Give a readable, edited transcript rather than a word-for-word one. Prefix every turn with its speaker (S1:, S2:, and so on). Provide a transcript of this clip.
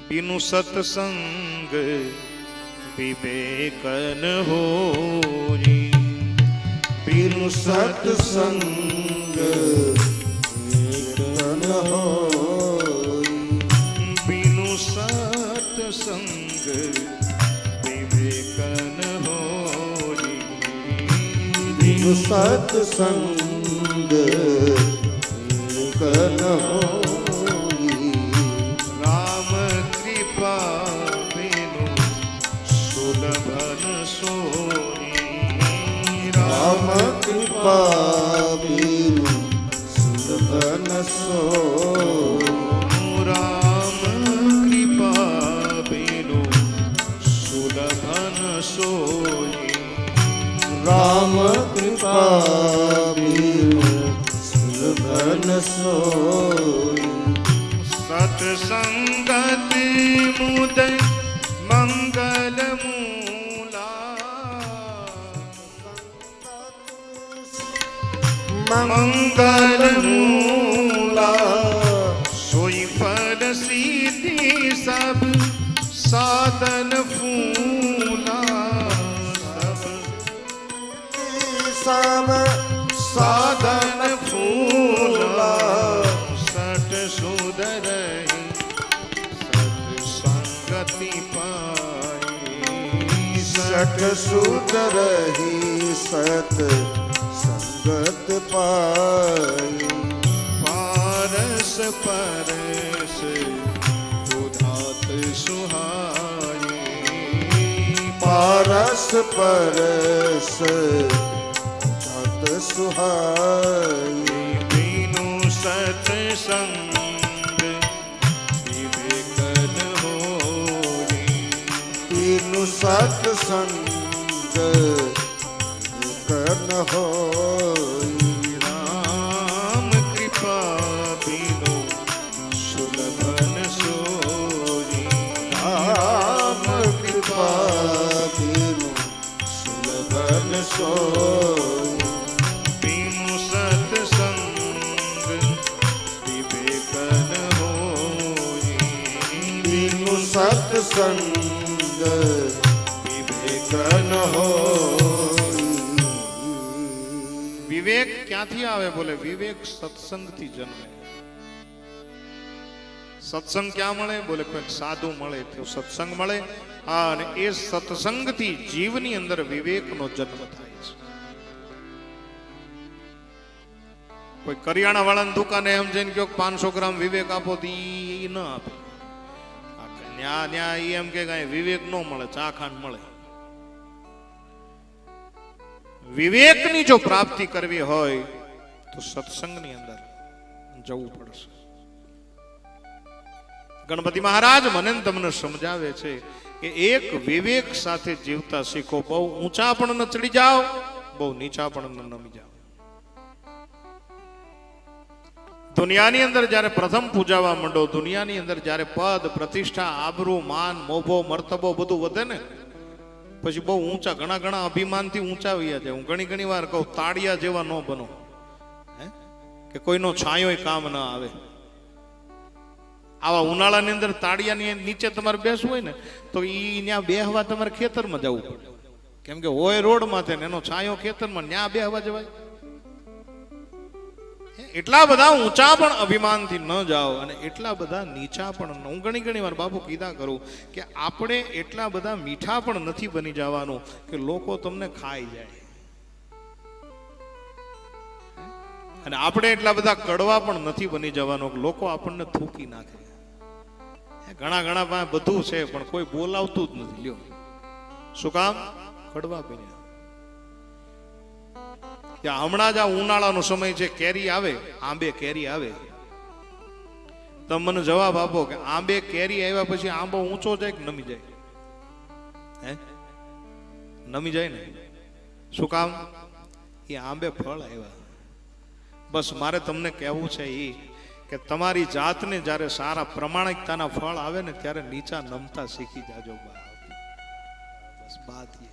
S1: बिनु सत्संग विवेक न होई,
S2: बिनु सत्संग विवेक न होई,
S1: बिनु सत्संग विवेक न होई,
S2: बिनु सत्संग विवेक न होई,
S1: राम कृपा बिनु सुलभ न सोई,
S2: राम कृपा बिनु सुलभ न सोई,
S1: राम कृपा बिनु सुलभ न सोई,
S2: राम कृपा बिनु सुलभ न सोई,
S1: सत्संगति मुदय मंगल मूला, मंगल मूला, सोई फल सीधी सब साधन फूला,
S2: सब
S1: साधन फूला, सट सुधर सत्संगति पाई,
S2: सठ सुधरहि सत संगत पाई,
S1: पारस परस उदात सुहाई,
S2: पारस परस उदात सुहाई,
S1: बिनु सत्संग विवेक न होई,
S2: बिनु सत्संग विवेक न होई,
S1: राम कृपा बिनु सुलभ न सोई,
S2: राम कृपा बिनु सुलभ न सोई,
S1: बिनु सत्संग विवेक न होई,
S2: बिनु सत्संग
S1: विवेक
S2: न होई।
S1: વિવેક ક્યાંથી આવે? બોલે વિવેક સત્સંગથી જન્મે. સત્સંગ ક્યાં મળે? બોલે કોઈ સાધુ મળે તો સત્સંગ મળે. હા, અને એ સત્સંગથી જીવની અંદર વિવેકનો જન્મ થાય છે. કોઈ કરિયાણા વાળાની દુકાને એમ જઈને કહો 500 ગ્રામ વિવેક આપો તો ઈ ન આપે. ન્યા ન્યા ઈ એમ કે કાંઈ વિવેક ન મળે, ચા ખાંડ મળે. વિવેકની જો પ્રાપ્તિ કરવી હોય તો સત્સંગની અંદર જવું પડશે. ગણપતિ મહારાજ મને તમને સમજાવે છે કે એક વિવેક સાથે જીવતા શીખો. બહુ ઊંચા પણ ન ચડી જાઓ, બહુ નીચા પણ ન નમી જાઓ. દુનિયાની અંદર જ્યારે પ્રથમ પૂજાવા માંડો, દુનિયાની અંદર જ્યારે પદ પ્રતિષ્ઠા આબરૂ માન મોભો મર્તબો બધું વધે ને, પછી બહુ ઊંચા ઘણા ઘણા અભિમાનથી ઊંચા વયા જાય. હું ઘણી વાર કહું, તાળિયા જેવા ન બનો, કે કોઈનો છાંયો કામ ન આવે. આવા ઉનાળાની અંદર તાળિયાની નીચે તમારે બેસવું હોય ને તો ઈ ત્યાં બેહવા તમારે ખેતરમાં જવું પડે, કેમ કે હોય રોડ માથે ને એનો છાંયો ખેતરમાં, ત્યાં બેહવા જવાય. એટલા બધા ઊંચા પણ અભિમાનથી ન જાઓ અને એટલા બધા નીચા પણ. હું ઘણી વાર બાપુ કીધા કરું કે આપણે એટલા બધા મીઠા પણ નથી બની જવાનું કે લોકો તમને ખાઈ જાય, અને આપણે એટલા બધા કડવા પણ નથી બની જવાનું કે લોકો આપણને થૂકી નાખે. ઘણા પાસે બધું છે પણ કોઈ બોલાવતું જ નથી. લ્યો, શું કામ? કડવા બન્યા. હમણાં જ આ ઉનાળાનો સમય છે, કેરી આવે, આંબે કેરી આવે. તમે મને જવાબ આપો કે આંબે કેરી આવ્યા પછી આંબો ઊંચો જાય કે નમી જાય? નમી જાય ને. શું કામ? એ આંબે ફળ આવ્યા. બસ મારે તમને કહેવું છે એ કે તમારી જાતને જ્યારે સારા પ્રમાણિકતાના ફળ આવે ને ત્યારે નીચા નમતા શીખી જાજો. બસ બાત એ